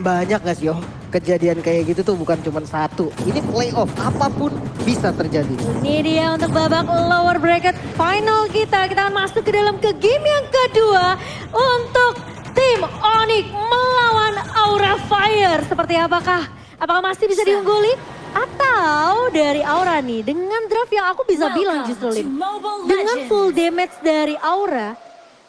banyak gak sih kejadian kayak gitu tuh bukan cuma satu. Ini playoff, apapun bisa terjadi. Ini dia untuk babak lower bracket final kita. Kita akan masuk ke dalam ke game yang kedua untuk tim Onyx melawan Aura Fire. Seperti apakah? Apakah masih bisa diungguli? Atau dari Aura nih, dengan draft yang aku bisa bilang justru Lim. Dengan full damage dari Aura,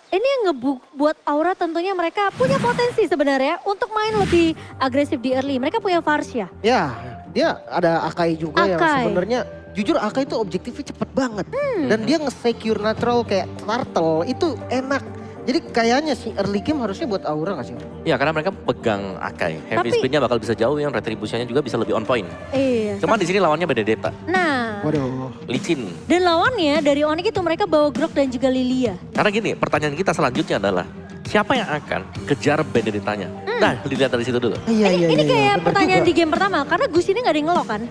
ini yang ngebuat Aura tentunya mereka punya potensi sebenarnya untuk main lebih agresif di early. Mereka punya Varsha. Ya, dia ada Akai juga yang Akai. sebenarnya jujur Akai itu objektifnya cepet banget. Dan dia nge-secure natural kayak turtle, itu enak. Jadi kayaknya sih early game harusnya buat Aura gak sih? Ya karena mereka pegang Akai. Heavy Tapi- spinnya bakal bisa jauh, yang retributionnya juga bisa lebih on point. Iya. Cuman di sini lawannya Benedetta, Nah, Waduh. licin. dan lawannya dari Onyx itu mereka bawa Grok dan juga Lilia. Karena gini, pertanyaan kita selanjutnya adalah siapa yang akan kejar Benedettanya? Nah, dilihat dari situ dulu. Iya, Ini kayak bener pertanyaan juga. di game pertama, karena Gus ini gak ada yang ngelok kan?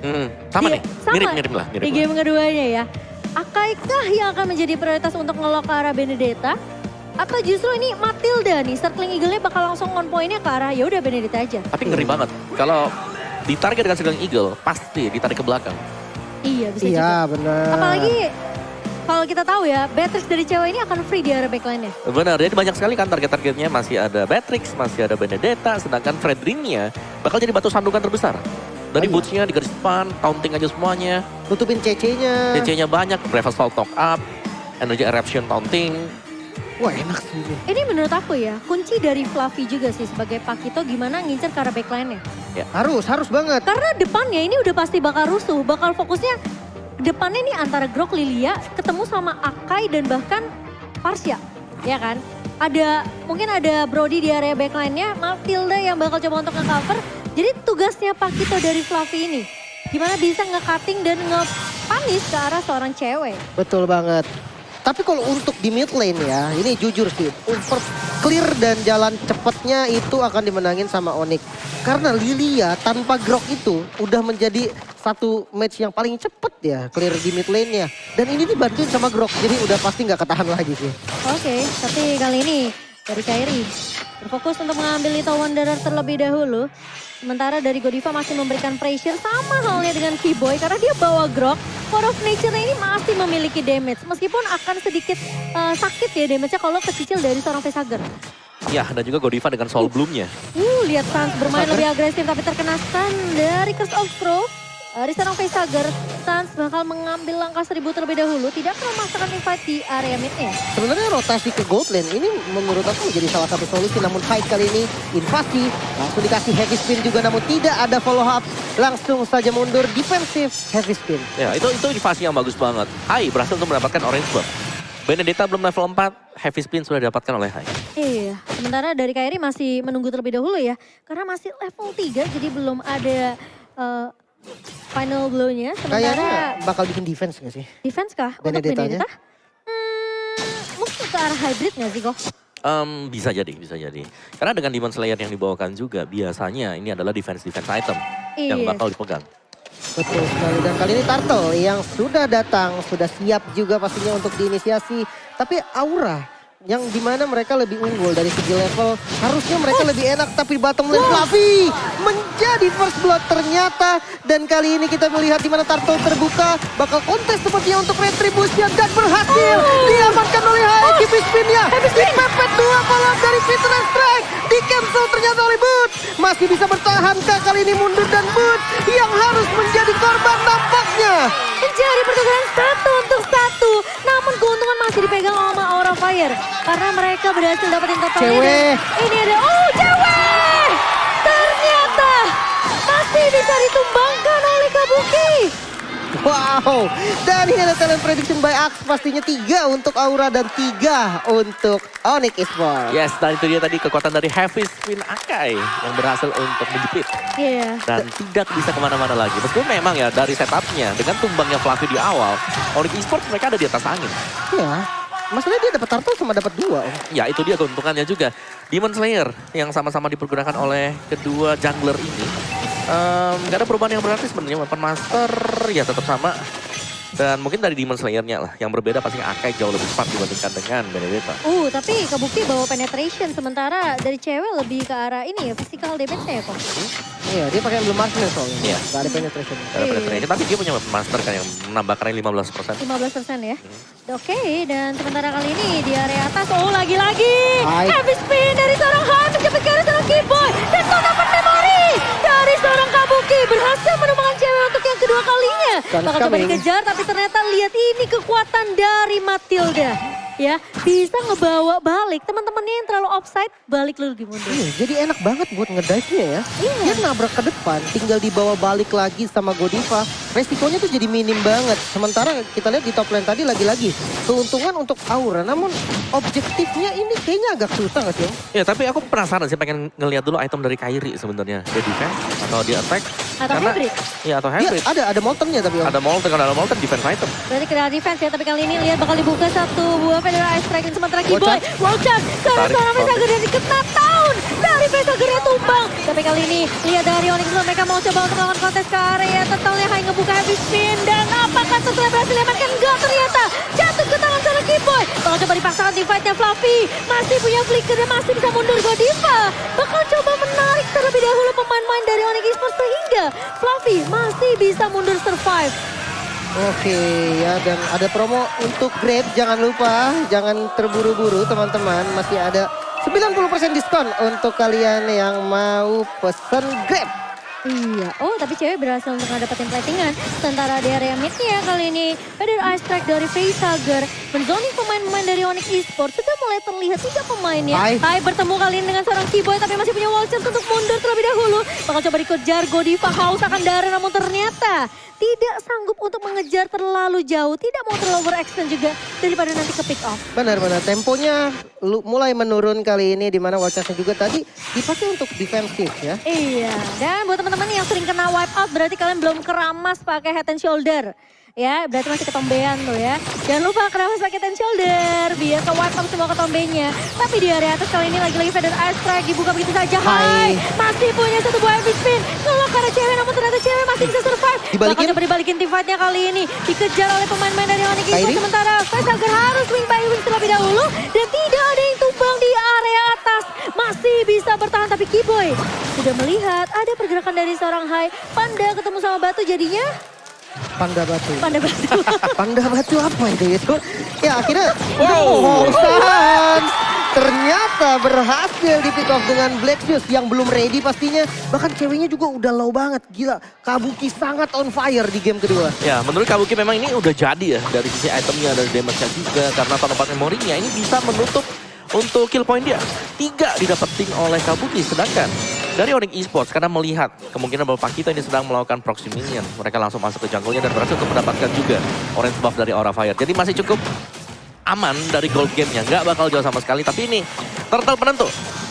Sama Iya, nih, sama. mirip lah. Di game keduanya ya. Akaikah yang akan menjadi prioritas untuk ngelok ke arah Benedetta? Atau justru ini Matilda nih, circling eagle-nya bakal langsung on point-nya ke arah ya udah Benedetta aja. Tapi ngeri banget. Kalau ditarget dengan Circling Eagle, pasti ditarik ke belakang. Iya bisa juga. Iya benar. Apalagi kalau kita tahu ya, Beatrix dari cewek ini akan free di area backline-nya. Benar, jadi banyak sekali kan target-targetnya. Masih ada Beatrix, masih ada Benedetta, sedangkan Fredrinnya bakal jadi batu sandungan terbesar. Dari Oh iya. boots-nya di garis depan, taunting aja semuanya. Tutupin CC-nya. DC-nya banyak, Brave Assault Talk Up, Energy Eruption taunting. Wah enak sih ini. Ini menurut aku ya, kunci dari Fluffy juga sih sebagai Pakito gimana ngincer ke arah backline-nya. Harus banget. Karena depannya ini udah pasti bakal rusuh, bakal fokusnya depannya ini antara Grok Lilia ketemu sama Akai dan bahkan Varsha, ya kan? Mungkin ada Brody di area backline-nya, Matilda yang bakal coba untuk nge-cover. Jadi tugasnya Pakito dari Fluffy ini, gimana bisa nge-cutting dan nge-punish ke arah seorang cewek. Betul banget. Tapi kalau untuk di mid lane ya, ini jujur sih, clear dan jalan cepatnya itu akan dimenangin sama Onyx. Karena Lilia tanpa Grok itu udah menjadi satu match yang paling cepet ya, clear di mid lane-nya. Dan ini dibantuin sama Grok, jadi udah pasti nggak ketahan lagi sih. Oke, tapi kali ini dari Kairi berfokus untuk mengambil Little Wanderer terlebih dahulu. Sementara dari Godiva masih memberikan pressure sama halnya dengan Keyboy karena dia bawa Grok. Core of Nature ini masih memiliki damage. Meskipun akan sedikit sakit ya damage-nya kalau kecicil dari seorang Facehugger. Ya, dan juga Godiva dengan Soul Bloom-nya. Lihat Sans bermain lebih agresif tapi terkena stun dari Curse of Crow. Dari seorang Facehugger, Sans bakal mengambil langkah 1000 terlebih dahulu. Tidak akan memasukkan invite di area mid-nya. Sebenarnya rotasi ke gold lane ini menurut aku menjadi salah satu solusi. Namun fight kali ini invasi, langsung dikasih heavy spin juga namun tidak ada follow up. Langsung saja mundur defensif heavy spin. Ya, itu invasi yang bagus banget. Hai berhasil untuk mendapatkan orange buff. Benedetta belum level 4, heavy spin sudah didapatkan oleh Hai. Iya, sementara dari Kairi masih menunggu terlebih dahulu ya. Karena masih level 3 jadi belum ada final blow-nya. Kayaknya Sementara bakal bikin defense gak sih? defense kah untuk Benedettanya? Benedetta? Mungkin ke arah hybrid gak sih kok? Bisa jadi. Karena dengan Demon Slayer yang dibawakan juga, biasanya ini adalah defense item yang Iya. bakal dipegang. Betul sekali. Dan kali ini Turtle yang sudah datang, sudah siap juga pastinya untuk diinisiasi. Tapi Aura yang dimana mereka lebih unggul dari segi level. Harusnya mereka lebih enak tapi bottom lane Fluffy menjadi first blood ternyata. Dan kali ini kita melihat dimana Turtle terbuka. Bakal kontes sepertinya untuk retribution dan berhasil. Diamankan oleh HE Keep spin-nya. Dipepet 2 follow dari Fitness Strike. Di cancel ternyata oleh Boots. Masih bisa bertahankah kali ini mundur dan Boots yang harus menjadi korban nampaknya. Menjadi pertukaran 1-1. Namun keuntungan masih dipegang sama Aura Fire. Karena mereka berhasil dapetin totalnya. Cewek. Dan ini ada, cewek! Ternyata masih bisa ditumbangkan oleh Kabuki. Wow, dan ini ada talent prediction by Axe pastinya 3 untuk Aura dan 3 untuk Onyx Esports. Yes, dan itu dia tadi kekuatan dari Heavy Spin Akai yang berhasil untuk menjepit. Iya. Dan tidak bisa kemana-mana lagi. Meskipun memang ya dari setupnya, dengan tumbangnya Fluffy di awal, Onyx Esports mereka ada di atas angin. Ya, masalahnya dia dapat turtle sama dapat 2. Ya itu dia keuntungannya juga. Demon Slayer yang sama-sama dipergunakan oleh kedua jungler ini. Gak ada perubahan yang berarti sebenarnya. Weapon Master ya tetap sama. Dan mungkin dari Demon Slayer-nya lah. Yang berbeda pasti Akai jauh lebih cepat dibandingkan dengan Benedetta. Tapi kebukti bawa penetration. Sementara dari cewek lebih ke arah ini ya, physical damage-nya ya kok. Iya, dia pakai belum marksman soalnya. Iya. Gak ada penetration. Ada penetration, tapi dia punya master kan yang menambahkannya 15%. 15% ya. Oke, dan sementara kali ini di area atas, lagi-lagi. Hai. Heavy spin dari seorang Han, menjepit ke arah seorang Keyboy. Dan dapat memori dari seorang Kabuki. Berhasil menemukan cewek untuk yang kedua kalinya. Guns Bakal coba coming. dikejar, tapi ternyata lihat ini kekuatan dari Matilda. Ya, bisa ngebawa balik teman-temannya yang terlalu offside, balik lagi mundur. Iya, jadi enak banget buat ngedive-nya ya. Iya. Dia nabrak ke depan, tinggal dibawa balik lagi sama Godiva. Resikonya tuh jadi minim banget. Sementara kita lihat di top lane tadi lagi-lagi. Keuntungan untuk Aura, namun objektifnya ini kayaknya agak susah gak sih Om? Ya, tapi aku penasaran sih pengen ngelihat dulu item dari Kairi sebenarnya. Dia defense atau dia attack. Atau hybrid. Iya, atau Dia hybrid. ada Moltennya tapi Om. Ada Molten, kalau ada Molten defense item. Berarti kena defense ya, tapi kali ini lihat bakal dibuka satu buah Federal Ice Strike. Sementara Keyboy, Wildcard, karena Tarik, seorang tarik. Facehager dari kena down. Dari Facehagernya tumbang. Tapi kali ini lihat dari Onyx Zone, mereka mau coba untuk melakukan kontes ke area. Totalnya hanya ngebuka heavy spin. Dan apakah setelah berhasil diamankan? Enggak ternyata. Jatuh ke tangan seorang Keyboy. Bakal coba dipaksakan di fight-nya Fluffy. Masih punya flicker dan masih bisa mundur Godiva. Bakal coba menarik terlebih dahulu pemain-pemain dari Onyx Esports sehingga Fluffy masih bisa mundur survive. Oke ya, dan ada promo untuk Grab, jangan lupa, jangan terburu-buru teman-teman. Masih ada 90% diskon untuk kalian yang mau pesen Grab. Iya, tapi cewek berhasil untuk ngedapetin platingan. Sementara di area mid-nya kali ini, Federal Ice Strike dari Facehager menzoning pemain-pemain dari Onyx Esports. Sudah mulai terlihat 3 pemainnya. Hai. Bertemu kali ini dengan seorang Keyboy, tapi masih punya wall charge untuk mundur terlebih dahulu. Bakal coba dikejar Godiva, haus akan darah, namun ternyata tidak sanggup untuk mengejar terlalu jauh. Tidak mau terlalu overextend juga daripada nanti ke pick off. Benar-benar temponya mulai menurun kali ini, di mana wall charge-nya juga tadi dipakai untuk defensif ya. Iya, dan buat teman-teman yang sering kena wipe out, berarti kalian belum keramas pakai head and shoulder. Ya, berarti masih ketombean tuh ya. Jangan lupa keramas pakai head and shoulder, biar ke wipe out semua ketombenya. Tapi di area atas kali ini lagi-lagi Federal Ice Strike dibuka begitu saja. Hai. Masih punya satu buah heavy spin. Kalau karena cewek, namun ternyata cewek masih bisa survive. Dibalikin. Bakal coba dibalikin team fight-nya kali ini. Dikejar oleh pemain-pemain dari Onyx Esports. Kairi. Sementara Facehager harus wing by wing terlebih dahulu. Dan tidak ada yang tumbang di area atas. Masih bisa bertahan, tapi Keyboy sudah melihat ada pergerakan dari seorang Hai. Panda ketemu sama Batu jadinya Panda batu. Panda Batu. Panda batu apa itu? Ya akhirnya, Wow. Sans ternyata berhasil di pick off dengan Black Shoes yang belum ready pastinya. Bahkan ceweknya juga udah low banget, gila. Kabuki sangat on fire di game kedua. Ya, menurut Kabuki memang ini udah jadi ya. Dari sisi itemnya, dari damage-nya juga. Karena pendapat memorinya ini bisa menutup untuk kill point dia. 3 didapetin oleh Kabuki. Sedangkan dari Onyx Esports, karena melihat kemungkinan bahwa Pakito ini sedang melakukan proxy minion. Mereka langsung masuk ke jungle-nya dan berhasil untuk mendapatkan juga orange buff dari Aura Fire. Jadi masih cukup aman dari gold game-nya. Nggak bakal jauh sama sekali. Tapi ini turtle penentu.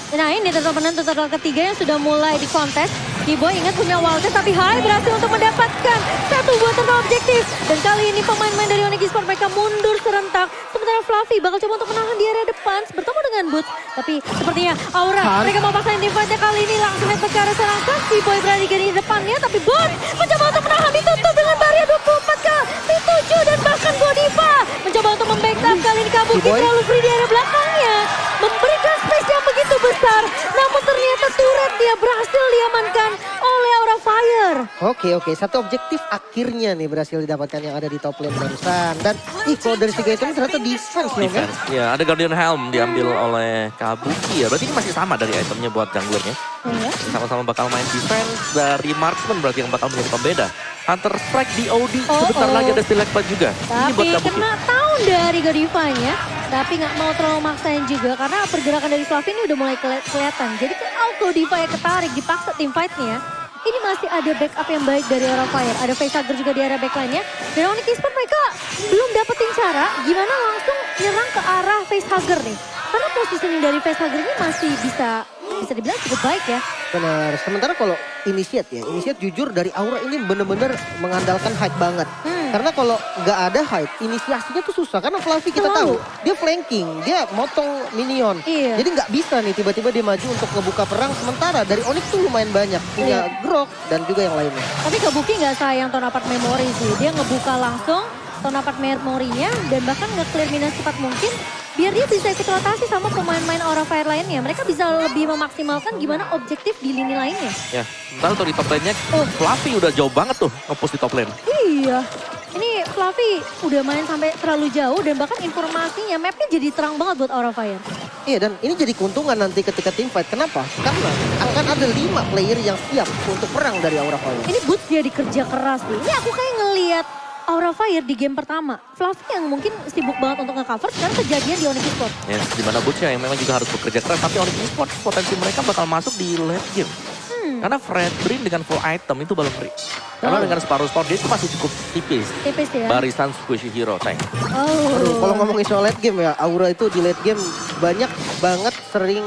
Nah ini turtle penentu, turtle ketiga yang sudah mulai di kontes. Keyboy ingat punya wildcard, tapi Hai berhasil untuk mendapatkan satu buah turtle objektif. Dan kali ini pemain-pemain dari Onyx Esports mereka mundur serentak. Sementara Fluffy bakal coba untuk menahan di area depan bertemu dengan Boots. Tapi sepertinya Aura, mereka mau paksain team fight-nya kali ini langsung head ke arah serangan. Keyboy berada di depannya, tapi Boots mencoba untuk menahan, ditutup dengan barrier 24 kali 7 dan bahkan Godiva mencoba untuk membackup. Kali ini Kabuki Keyboy terlalu free di area belakangnya, memberikan space yang begitu besar. Namun ternyata turret dia berhasil diamankan oleh Aura Fire. Oke, satu objektif akhirnya nih berhasil didapatkan yang ada di top lane barusan. Dan kalau dari tiga itu ternyata defense loh kan. Defense. Ya, ada Guardian Helm diambil oleh Kabuki ya. Berarti ini masih sama dari itemnya buat junglernya. Iya. Sama-sama bakal main defense. Dari marksman berarti yang bakal menjadi pembeda. Hunter Strike DOD. Sebentar lagi ada Still Light juga. Ini buat Tapi Kabuki. kena tahun dari Godivanya. Tapi nggak mau terlalu maksain juga karena pergerakan dari Fluffy ini udah mulai kelihatan. Jadi kalau Godiva yang ketarik dipaksa tim fight-nya, ini masih ada backup yang baik dari Aura Fire. Ada Facehager juga di area backline-nya. Dan Onyx Esports mereka belum dapetin cara gimana langsung nyerang ke arah Facehager nih. Karena positioning dari Facehager ini masih bisa dibilang cukup baik ya. Benar, sementara kalau Initiate jujur dari Aura ini bener-bener mengandalkan height banget. Karena kalau nggak ada height, inisiasinya tuh susah. Karena Fluffy kita tahu, dia flanking, dia motong minion. Iya. Jadi nggak bisa nih tiba-tiba dia maju untuk ngebuka perang. Sementara dari Onyx tuh lumayan banyak, punya Grok dan juga yang lainnya. Tapi Kabuki nggak sayang turn apart memory sih. Dia ngebuka langsung Tonapat memorinya dan bahkan nge-clear minion cepat mungkin. Biar dia bisa ikut rotasi sama pemain-pemain Aura Fire lainnya. Mereka bisa lebih memaksimalkan gimana objektif di lini lainnya. Ya, sementara tuh di top lane-nya, Fluffy udah jauh banget tuh nge-push di top lane. Iya. Ini Fluffy udah main sampai terlalu jauh dan bahkan informasinya mapnya jadi terang banget buat Aura Fire. Iya, dan ini jadi keuntungan nanti ketika team fight. Kenapa? Karena akan ada 5 player yang siap untuk perang dari Aura Fire. Ini Boots jadi kerja keras nih. Ini aku kayak ngelihat Aura Fire di game pertama. Fluffy yang mungkin sibuk banget untuk nge-cover, sekarang kejadian di Onyx Esports. Ya, dimana Butch yang memang juga harus bekerja keras. Tapi Onyx Esports potensi mereka bakal masuk di late game. Karena Fred Brin dengan full item itu belum free. Karena dengan separuh spawn dia itu masih cukup tipis. Tipis ya. Barisan squishy hero tank. Oh. Aduh, kalau ngomongin soal late game ya, Aura itu di late game banyak banget sering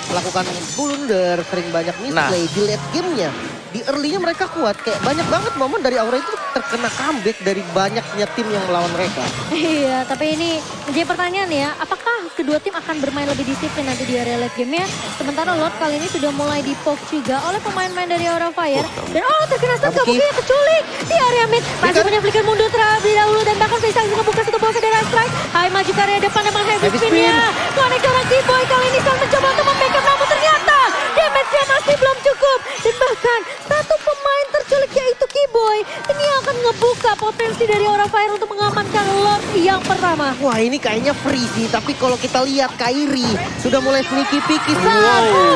melakukan blunder, sering banyak misplay di late gamenya. Di early-nya mereka kuat, kayak banyak banget momen dari Aura itu terkena comeback dari banyaknya tim yang melawan mereka. Iya, tapi ini menjadi pertanyaan ya, apakah kedua tim akan bermain lebih disiplin nanti di area late game-nya? Sementara Lord kali ini sudah mulai di-poke juga oleh pemain-pemain dari Aura Fire. Dan terkena stun Kabuki keculik di area mid. Masih punya flicker mundur terlebih dahulu dan bahkan bisa ngebuka satu bola dari strike. Hai maju ke area depan dengan heavy spin-nya. Connect orang Keyboy kali ini Sun mencoba untuk membackup namun ternyata damage-nya masih belum cukup. Dan bahkan satu pemain terculik yaitu Keyboy. Ini akan ngebuka potensi dari Aura Fire untuk mengamankan Lord yang pertama. Wah, ini kayaknya free sih, tapi kalau kita lihat Kairi sudah mulai sneaky peeky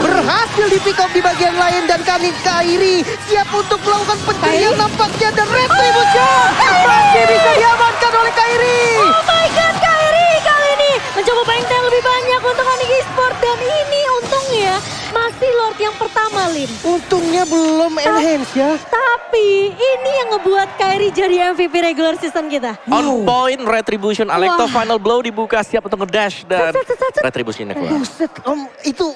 berhasil di pick up di bagian lain dan Kairi siap untuk melakukan pencarian nampaknya dan retribution masih bisa diamankan oleh Kairi. Oh my god, Kairi kali ini mencoba benteng lebih banyak untuk Onyx Esports dan ini untungnya masih Lord yang pertama, Lin. Untungnya belum enhance ya. Tapi ini yang ngebuat Kairi jadi MVP regular season kita. On point retribution Alekto final blow dibuka siap untuk ngedash dan retributionnya keluar. Buset,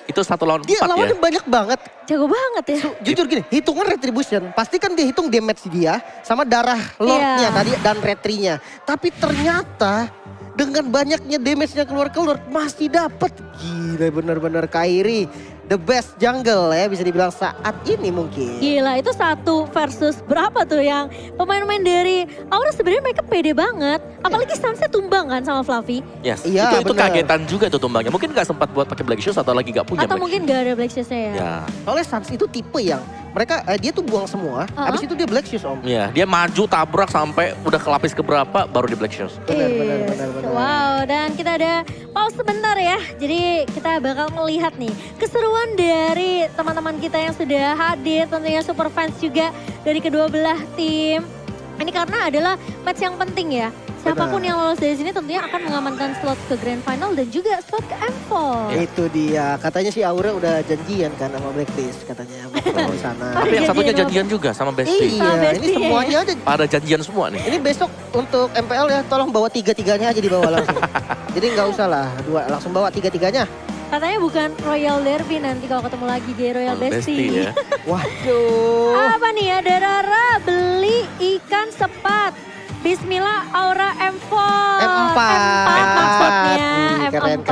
Itu 1 lawan 4 dia ya. lawannya banyak banget. Jago banget ya. Jujur gini, hitungan retribution, pasti kan dia hitung damage dia sama darah Lordnya tadi dan retrinya. Tapi ternyata dengan banyaknya damage-nya keluar masih dapat. Gila benar-benar Kairi. The best jungle ya bisa dibilang saat ini mungkin. Gila, itu 1 versus berapa tuh yang pemain-pemain dari Aura sebenarnya mereka pede banget. Apalagi Sunset tumbang kan sama Fluffy. Yes. Iya, itu bener. kagetan juga tuh tumbangnya. Mungkin gak sempat buat pakai Black Shoes atau lagi gak punya Atau Black mungkin Shoes. gak ada Black Shoes-nya ya. Ya. Soalnya Sans itu tipe yang mereka dia tuh buang semua, habis itu dia black shoes om. Iya, dia maju tabrak sampai udah ke lapis keberapa baru di Black Shoes. Benar. Wow, dan kita ada pause sebentar ya. Jadi kita bakal melihat nih keseruan dari teman-teman kita yang sudah hadir. Tentunya super fans juga dari kedua belah tim. Ini karena adalah match yang penting ya. Siapapun yang lolos dari sini tentunya akan mengamankan slot ke Grand Final dan juga slot ke M4. Itu dia, katanya si Aura udah janjian kan sama Blacklist katanya bakal di sana. Tapi yang satunya janjian juga sama Bestie. Sama Iya, ini Bestie, semuanya ada. Pada janjian semua nih. Ini besok untuk MPL ya, tolong bawa 3-3-nya aja dibawa langsung. Jadi nggak usah lah, langsung bawa 3-3-nya. Katanya bukan Royal Derby nanti kalau ketemu lagi di Royal Bestie. Ya. Waduh. Apa nih ada Rara beli ikan sepat. Bismillah Aura M4. M4 maksudnya. Keren, M4.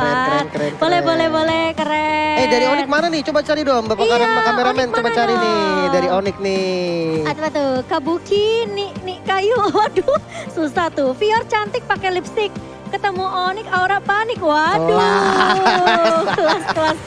keren. Boleh, keren. Dari Onyx mana nih? Coba cari dong, Bapak Iya, kameramen Onyx coba mana cari nih. dong? Dari Onyx nih. Apa tuh? Kabuki, nih kayu. Waduh, susah tuh. Fior cantik pakai lipstick. Ketemu Onyx Aura panik. Waduh. Kelas.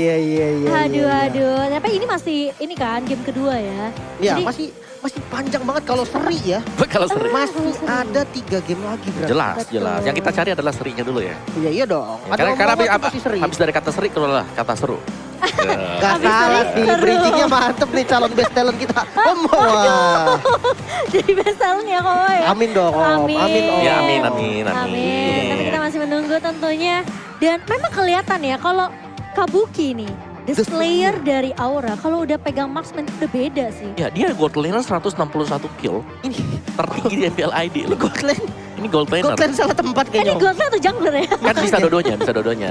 Iya. Aduh. Tapi ini masih kan game kedua ya. Iya, Jadi, masih panjang banget kalau seri ya. Kalau seri. Masih ada 3 game lagi berarti. Jelas. Betul. Yang kita cari adalah serinya dulu ya. Iya dong. Ada Karena omongan tuh pasti seri. habis dari kata seri keluarlah kata seru. Gak Habis salah seri, sih, seru. bridgingnya mantep nih calon best talent kita. Om, wah. jadi besalnya ya kok ya. Amin dong Om, amin Om. Ya, amin. Tapi kita masih menunggu tentunya. Dan memang kelihatan ya kalau Kabuki nih, the Slayer dari Aura, kalau udah pegang marksman udah beda sih. Ya dia gold laner 161 kill. Ini Tertinggi di MPL ID. gold lane, Ini gold laner. gold lane salah tempat Ini kayaknya Om. Godlane atau jungler ya? Kan bisa dodonya.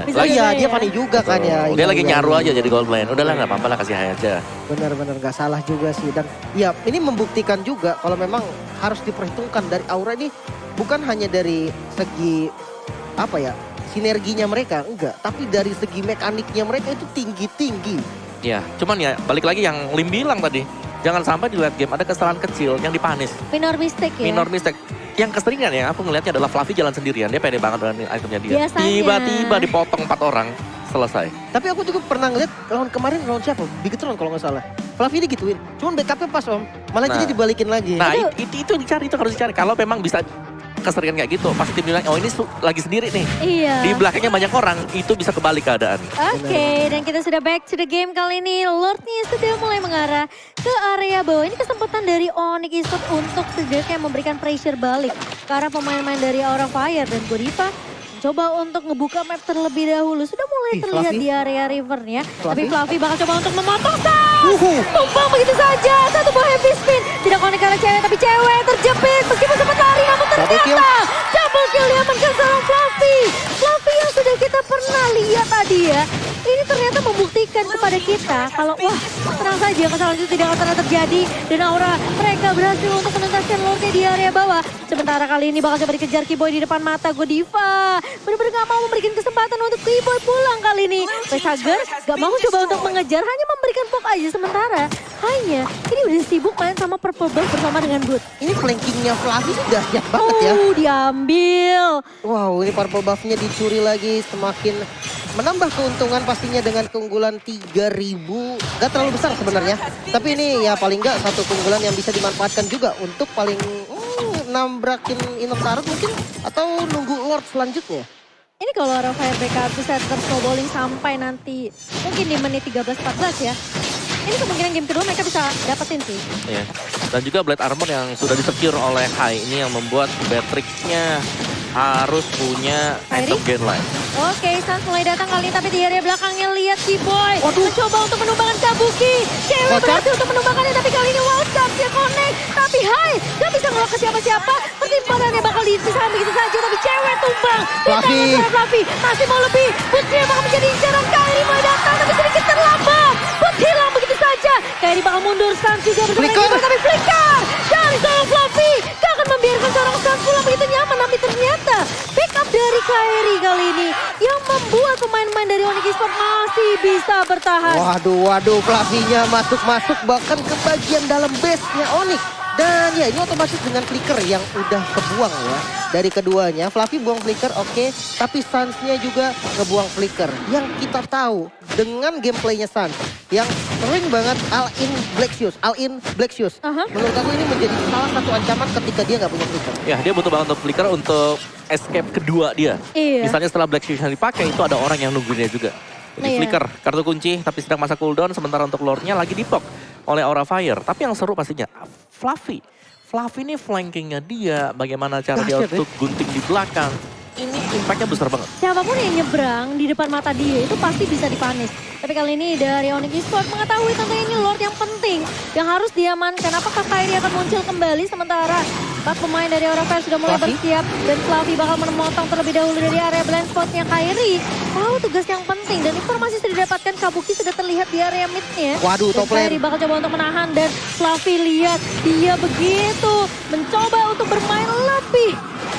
Bisa. Oh iya, dia ya. funny juga kan ya. Dia lagi Iya. nyaru aja jadi gold lane. Udahlah nggak apa-apa lah kasih hai aja. Benar-benar gak salah juga sih. Dan ya ini membuktikan juga kalau memang harus diperhitungkan dari Aura ini bukan hanya dari segi sinerginya mereka, enggak. Tapi dari segi mekaniknya mereka itu tinggi-tinggi. Ya, cuman ya balik lagi yang Lim bilang tadi. Jangan sampai di late game ada kesalahan kecil yang dipanis. Minor mistake ya. Minor mistake. yang keseringan ya, aku ngelihatnya adalah Fluffy jalan sendirian. Dia pede banget dengan itemnya dia. Biasanya. Tiba-tiba dipotong 4 orang, selesai. Tapi aku juga pernah ngeliat lawan kemarin lawan siapa? Bigetron kalau nggak salah. Fluffy digituin. Cuman backupnya pas om. Malah jadi dibalikin lagi. Nah itu dicari, itu harus dicari. Kalau memang bisa keseringan kayak gitu, pasti tim bilang, oh ini lagi sendiri nih. Iya. Di belakangnya banyak orang, itu bisa kebalik keadaan. Oke, dan kita sudah back to the game kali ini. Lordnya sudah mulai mengarah ke area bawah. Ini kesempatan dari Onyx Esports untuk setidaknya memberikan pressure balik ke arah pemain-pemain dari Aura Fire dan Godiva. Coba untuk ngebuka map terlebih dahulu. Sudah mulai terlihat Fluffy. di area rivernya. Tapi Fluffy. Fluffy bakal coba untuk memotong tumpang begitu saja. Satu buah heavy spin. Tidak connect karena cewek, tapi cewek terjepit. Meskipun sempat lari, namun Double kill. ternyata double kill diamankan seorang Fluffy. Fluffy yang sudah kita pernah lihat tadi ya. Ini ternyata membuktikan kepada kita kalau wah tenang saja kesalahan itu tidak akan pernah terjadi. Dan Aura mereka berhasil untuk menuntaskan Lordnya di area bawah. Sementara kali ini bakal coba dikejar Keyboy di depan mata Godiva. Benar-benar gak mau memberikan kesempatan untuk Keyboy pulang kali ini. Facehugger gak mau coba untuk mengejar, hanya memberikan poke aja. Sementara hanya ini udah sibuk main sama Purple Buff bersama dengan Boot. Ini flankingnya Fluffy sudah siap banget ya. Diambil. Wow, ini purple buff-nya dicuri lagi, semakin menambah keuntungan pastinya dengan keunggulan 3.000. Gak terlalu besar sebenarnya, tapi ini ya paling nggak satu keunggulan yang bisa dimanfaatkan juga untuk paling nambrakin Inner Turret mungkin atau nunggu Lord selanjutnya. Ini kalau Aura Fire backup bisa tetap snowballing sampai nanti mungkin di menit 13-14 ya. Ini kemungkinan game kedua mereka bisa dapetin sih. Iya. Dan juga Blade Armor yang sudah disecure oleh Hai ini yang membuat Beatrix-nya harus punya item gain line. Oke, Sans mulai datang kali ini, tapi di area belakangnya lihat Keyboy. Mencoba untuk menumbangkan Kabuki. Cewek berhasil untuk menumbangkannya, tapi kali ini Wildcard dia connect. Tapi Hai gak bisa ngelok ke siapa-siapa. Pertimbangannya bakal dipisahkan begitu saja, tapi cewek tumbang. Fluffy masih mau lebih. Putri bakal menjadi incaran. Kairi mulai datang, tapi sedikit terlambat. Put hilang begitu saja. Kairi bakal mundur, Sans juga bersama Keyboy, tapi flicker dari seorang Fluffy. Gak akan membiarkan seorang Sans pulang begitu nyaman, tapi ternyata backup dari Kairi kali ini yang membuat pemain-pemain dari Onyx Esports masih bisa bertahan. Waduh, Fluffy-nya masuk bahkan ke bagian dalam base-nya Onyx. Dan ya ini otomatis dengan flicker yang udah kebuang ya. Dari keduanya, Fluffy buang flicker oke, tapi Sans-nya juga ngebuang flicker. Yang kita tahu dengan gameplaynya Sans yang sering banget all in Black Shoes. Menurut aku ini menjadi salah satu ancaman ketika dia nggak punya flicker. Ya, dia butuh banget untuk flicker untuk escape kedua dia. Iya. Misalnya setelah Black Shoes yang dipakai itu ada orang yang nungguin dia juga. Jadi Iya. flicker, kartu kunci tapi sedang masa cooldown, sementara untuk Lordnya lagi dipok oleh Aura Fire. Tapi yang seru pastinya Fluffy ini flankingnya dia, bagaimana cara dia Dahsyat, untuk gunting di belakang. Ini impactnya besar banget. Siapapun yang nyebrang di depan mata dia itu pasti bisa dipanis. Tapi kali ini dari Onyx Esports mengetahui tentunya ini Lord yang penting yang harus diamankan. Apakah Kairi akan muncul kembali sementara 4 pemain dari Aura Fire sudah mulai bersiap dan Fluffy bakal memotong terlebih dahulu dari area blind spotnya Kairi. Tahu tugas yang penting dan informasi sudah didapatkan, Kabuki sudah terlihat di area midnya. Waduh, top lane. Kairi bakal coba untuk menahan dan Fluffy lihat dia begitu mencoba untuk bermain lebih.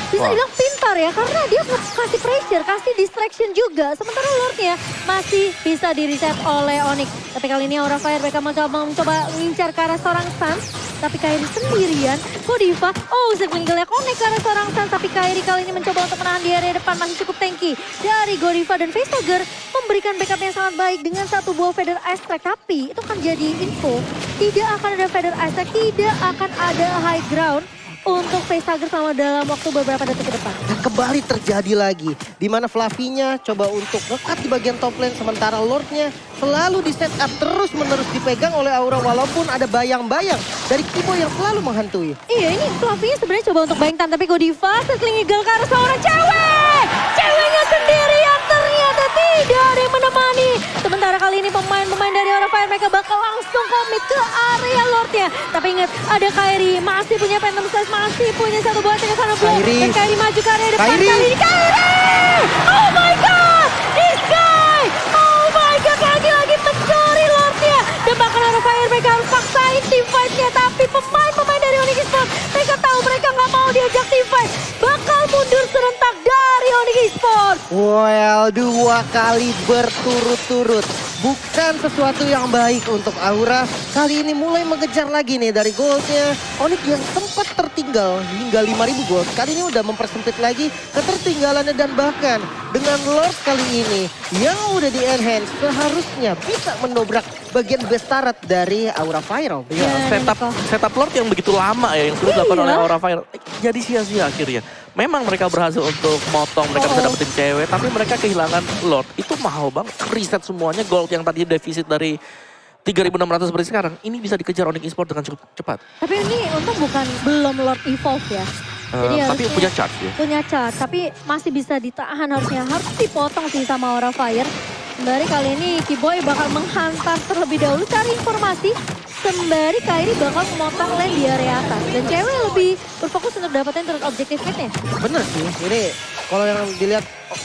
Bisa dibilang pintar ya, karena dia kasih pressure, kasih distraction juga. Sementara Lordnya masih bisa di-reset oleh Onyx. Tapi kali ini Aura Fire mereka mencoba mengincar ke arah seorang Sans. Tapi Kairi sendirian, Godiva, Zerglinggle connect ke arah seorang Sans. Tapi Kairi kali ini mencoba untuk menahan di area depan, masih cukup tanky. Dari Godiva dan Facehugger memberikan backup yang sangat baik dengan satu buah Feather Ice Strike. Tapi itu kan jadi info, tidak akan ada Feather Ice Strike, tidak akan ada high ground untuk Facehugger selama dalam waktu beberapa detik ke depan. Dan kembali terjadi lagi, di mana Fluffy-nya coba untuk ngekat di bagian top lane, sementara Lord-nya selalu di set up terus-menerus dipegang oleh Aura walaupun ada bayang-bayang dari Keyboy yang selalu menghantui. Iya, ini Fluffy-nya sebenarnya coba untuk bayangkan, tapi Godiva Zerglinggle ke arah seorang cewek. Ceweknya sendirian ternyata tidak ada yang menemani. Sementara kali ini pemain-pemain dari Aura Fire mereka bakal langsung komit ke area Lord-nya. Tapi ingat, ada Kairi, masih punya Phantom Slash, masih punya satu buah ke sana blok. Dan Kairi maju ke area depan kali ini. Kairi! Oh my god! This guy! Oh my god! Lagi-lagi mencuri Lordnya. Dan bahkan Aura Fire mereka harus paksain team fight-nya. Tapi pemain-pemain dari Onyx Esports mereka tahu mereka nggak mau diajak team fight. Bakal mundur serentak dari Onyx Esports. Well, 2 kali berturut-turut. Bukan sesuatu yang baik untuk Aura. Kali ini mulai mengejar lagi nih dari goldnya. Onyx yang sempat tertinggal hingga 5.000 gold. Kali ini udah mempersempit lagi ketertinggalannya dan bahkan dengan Lord kali ini yang udah di enhance seharusnya bisa mendobrak bagian best turret dari Aura Fire. Ya, Ya, setup Lord yang begitu lama ya yang sudah dilakukan oleh Aura Fire. Jadi sia-sia akhirnya. Memang mereka berhasil untuk motong, mereka bisa dapetin cewek, tapi mereka kehilangan Lord. Itu mahal banget, reset semuanya gold yang tadi defisit dari 3.600 seperti sekarang. Ini bisa dikejar Onyx Esports dengan cukup cepat. Tapi ini untung belum Lord Evolve ya. Jadi Tapi harusnya punya charge ya. punya charge, tapi masih bisa ditahan harusnya. Harus dipotong sih sama Aura Fire. Sembari kali ini Kiboy bakal menghantar terlebih dahulu cari informasi. Sembari Kairi bakal memotong lane di area atas. Dan cewek lebih berfokus untuk dapetin turret objektif mid-nya. Bener sih, ini kalau yang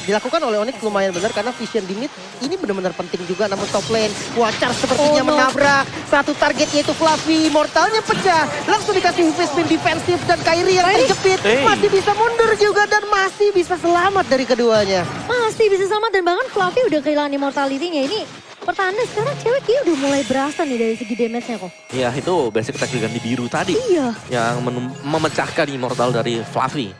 dilakukan oleh Onyx lumayan benar karena vision di mid ini benar-benar penting juga. Namun top lane, Wacar sepertinya menabrak satu target yaitu Fluffy. Mortalnya pecah, langsung dikasih heavy spin defensif dan Kairi yang terjepit. Masih bisa mundur juga dan masih bisa selamat dari keduanya. Masih bisa selamat dan bahkan Fluffy udah kehilangan immortality-nya. Ini pertanda sekarang cewek kayaknya udah mulai berasa nih dari segi damage-nya kok. Iya, itu basic attack ganti biru tadi. Iya. Yang memecahkan immortal dari Fluffy.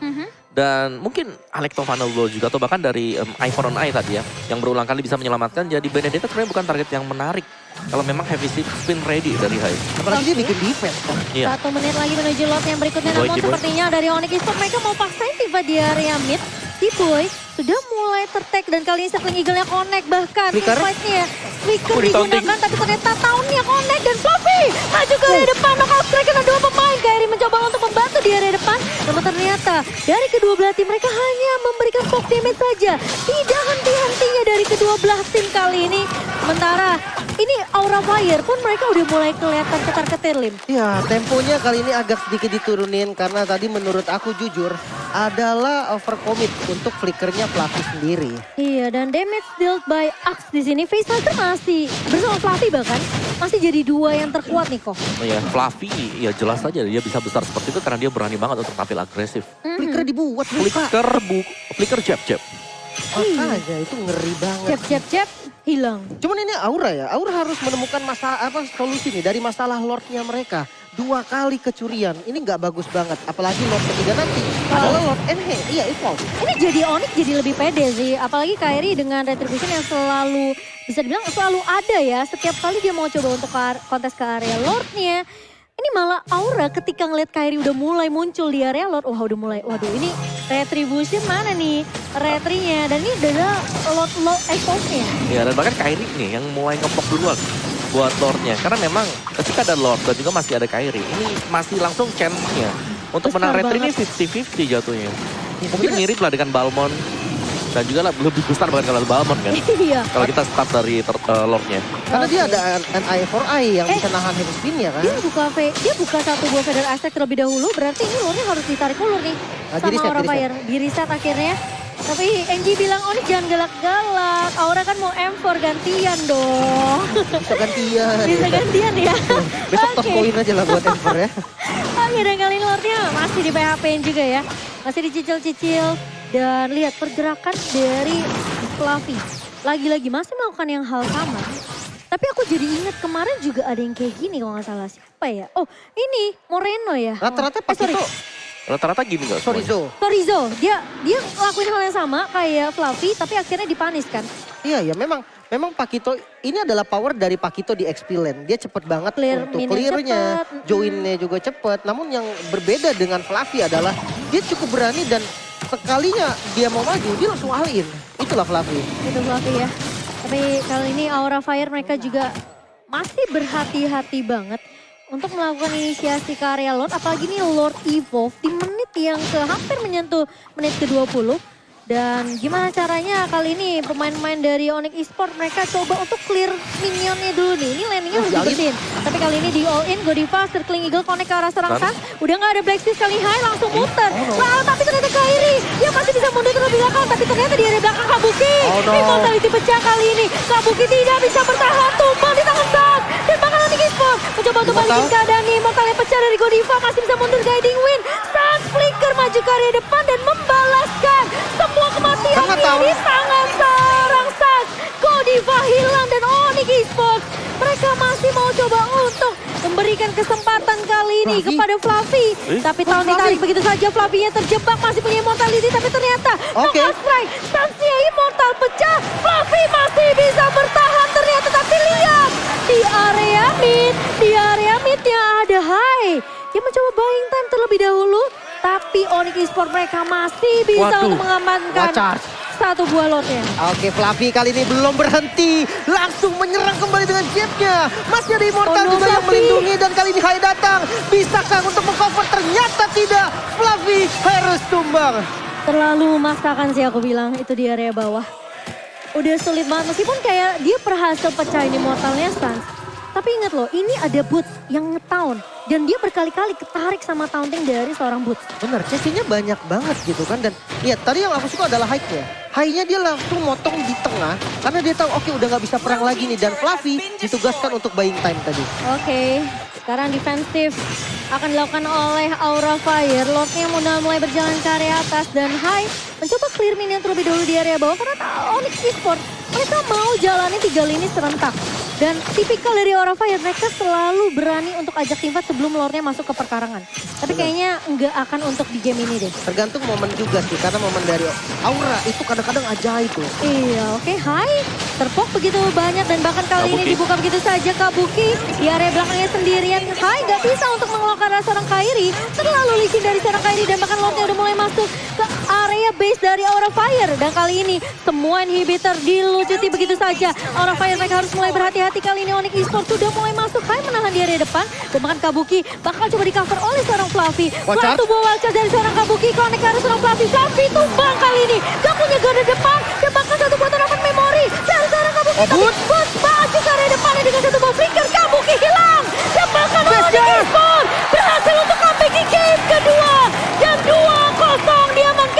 Dan mungkin Alekto Final Blow juga atau bahkan dari Eye for an Eye tadi ya. Yang berulang kali bisa menyelamatkan. Jadi Benedetta sebenarnya bukan target yang menarik. Kalau memang heavy spin ready dari Hai. Apalagi dia bikin defense kan. Iya. 1 menit lagi menuju lot yang berikutnya. Boy, Namun Kiboy. sepertinya dari Onyx Esports mereka mau paksain tiba di area mid. Kiboy sudah mulai tertek dan kali ini Circling Eagle-nya connect. Bahkan Flicker. invite-nya Flicker Ditaunting. digunakan tapi ternyata tahunnya connect dan Fluffy maju ke area depan. Knockout strike kena 2 pemain. Kairi mencoba untuk membantu di area depan. Namun ternyata dari kedua belah tim mereka hanya memberikan poke damage saja. Tidak henti-hentinya dari kedua belah tim kali ini. Sementara ini Aura Fire pun mereka udah mulai kelihatan ketar-ketir Lim. Ya, temponya kali ini agak sedikit diturunin karena tadi menurut aku jujur adalah overcommit untuk flickernya Fluffy sendiri. Iya, dan damage dealt by Axe di sini Facehugger masih bersama Fluffy bahkan masih jadi dua yang terkuat nih kok. Ya, Fluffy ya jelas saja dia bisa besar seperti itu karena dia berani banget untuk tampil agresif. Flicker dibuat buka. Flicker jab. Makanya itu ngeri banget. Jab hilang. Cuman ini Aura ya, Aura harus menemukan masalah solusi nih dari masalah Lordnya mereka. 2 kali kecurian, ini nggak bagus banget. Apalagi Lord ketiga nanti adalah Lord NH, iya Evolve. Ini jadi Onyx jadi lebih pede sih. Apalagi Kairi dengan Retribution yang selalu bisa dibilang selalu ada ya. Setiap kali dia mau coba untuk kontes ke area Lordnya. Ini malah Aura ketika ngeliat Kairi udah mulai muncul di area Lord. Wah udah mulai, waduh ini Retribution mana nih retrinya. Dan ini adalah Lord Evolve-nya. Ya, dan bahkan Kairi nih yang mulai ngepok duluan buat Lordnya. Karena memang ketika ada Lord dan juga masih ada Kairi, ini masih langsung chance-nya. Untuk Besar menang retri ini banget. 50-50 jatuhnya. Mungkin mirip lah dengan Balmond. Dan juga lebih besar bahkan kalau Balmond kan. Iya. Kalau kita start dari Lordnya. Karena dia ada an eye for eye yang bisa nahan heavy spin-nya kan. Dia buka satu buah Feather Aztec terlebih dahulu, berarti ini Lordnya harus ditarik ulur nih. Nah, Sama di-reset, Aura Fire. Di reset akhirnya. Tapi NG bilang, Onyx jangan galak-galak. Aura kan mau M4 gantian dong. Bisa gantian. Bisa gantian ya. Besok top Oke. koin aja lah buat Emperor ya. Oke, dan kali ini Lordnya masih di PHP-in juga ya. Masih dicicil-cicil. Dan lihat pergerakan dari Fluffy. Lagi-lagi masih melakukan yang hal sama. Tapi aku jadi ingat kemarin juga ada yang kayak gini kalau nggak salah. Siapa ya? Oh ini Moreno ya. Rata-rata Oh, pas sorry. itu, Rata-rata gini gak sorry semuanya? Zo. Torizo, dia ngelakuin hal yang sama kayak Fluffy tapi akhirnya dipanis kan. Iya ya memang Pakito ini adalah power dari Pakito di XP lane. Dia cepet banget Clear untuk minion clear-nya, cepet. join-nya juga cepet. Namun yang berbeda dengan Fluffy adalah dia cukup berani dan sekalinya dia mau maju dia langsung all in. Itulah Fluffy. Itu Fluffy ya. Tapi kali ini Aura Fire mereka juga masih berhati-hati banget untuk melakukan inisiasi ke area Lord. Apalagi ini Lord Evolve di menit yang hampir menyentuh menit ke-20. Dan gimana caranya kali ini pemain-pemain dari Onyx Esports mereka coba untuk clear minionnya dulu nih. Ini landingnya harus dibersihin. Tapi kali ini di all in, Godiva, Circling Eagle connect ke arah serang Sang. Udah gak ada Black Fist kali high langsung muter. Wow, tapi ternyata Kairi yang masih bisa mundur terlebih belakang. Tapi ternyata di area belakang Kabuki. Immortality pecah kali ini. Kabuki tidak bisa bertahan, tumbang di tangan Sang. Dan bahkan Onyx Esports mencoba untuk balikin keadaan nih. Immortality pecah dari Godiva masih bisa mundur guiding win. Sang flicker maju ke area depan dan membalaskan semua kematian di tangan seorang Sang. Godiva hilang dan Onyx Esports mereka masih mau coba untuk memberikan kesempatan ke kali ini Fluffy? kepada Fluffy. Tapi tahun ditarik begitu saja, Fluffy-nya terjebak, masih punya immortality, tapi ternyata knockout strike. Sansnya immortal pecah, Fluffy masih bisa bertahan ternyata, tapi lihat di area midnya ada Hai. Dia mencoba buying time terlebih dahulu, tapi Onyx Esports mereka masih bisa Waduh. untuk mengamankan Watch. satu buah lotnya. Oke, Fluffy kali ini belum berhenti. Langsung menyerang kembali dengan jetnya. Masih ada Immortal Oh no, juga yang Fluffy. melindungi. Dan kali ini Hai datang. Bisakah untuk mengcover? Ternyata tidak. Fluffy harus tumbang. Terlalu memaksakan sih aku bilang itu di area bawah. Udah sulit banget meskipun kayak dia berhasil pecahin Immortalnya Stans. Tapi ingat loh, ini ada Boots yang nge-taunt. Dan dia berkali-kali ketarik sama taunting dari seorang Boots. Bener, CC-nya banyak banget gitu kan. Dan ya tadi yang aku suka adalah High-nya. High-nya dia langsung motong di tengah. Karena dia tahu oke udah gak bisa perang lagi nih. Dan Fluffy ditugaskan untuk buying time tadi. Oke, sekarang defensif akan dilakukan oleh Aura Fire. Lordnya udah mulai berjalan ke area atas. Dan Hai mencoba clear minion terlebih dahulu di area bawah. Karena Onyx Esports mereka mau jalani 3 lini serentak. Dan tipikal dari Aura Fire, mereka selalu berani untuk ajak teamfight sebelum lore-nya masuk ke perkarangan. Tapi kayaknya nggak akan untuk di game ini deh. Tergantung momen juga sih. Karena momen dari Aura itu kadang-kadang ajaib tuh. Iya, oke. Hai, terpok begitu banyak dan bahkan kali ini Kabuki. dibuka begitu saja Kabuki di area belakangnya sendirian. Hai, nggak bisa untuk mengeluarkan seorang Kairi. Terlalu licin dari seorang Kairi dan bahkan lordnya udah mulai masuk ke area base dari Aura Fire. Dan kali ini semua inhibitor dilucuti begitu saja. Aura Fire mereka harus mulai berhati-hati kali ini. Onyx Esports sudah mulai masuk. Hai menahan di area depan dan bahkan Kabuki bakal coba di cover oleh seorang Fluffy. Watch out. Satu buah wildcard dari seorang Kabuki. Connect ke arah seorang Fluffy. Fluffy tumbang kali ini. Gak punya garda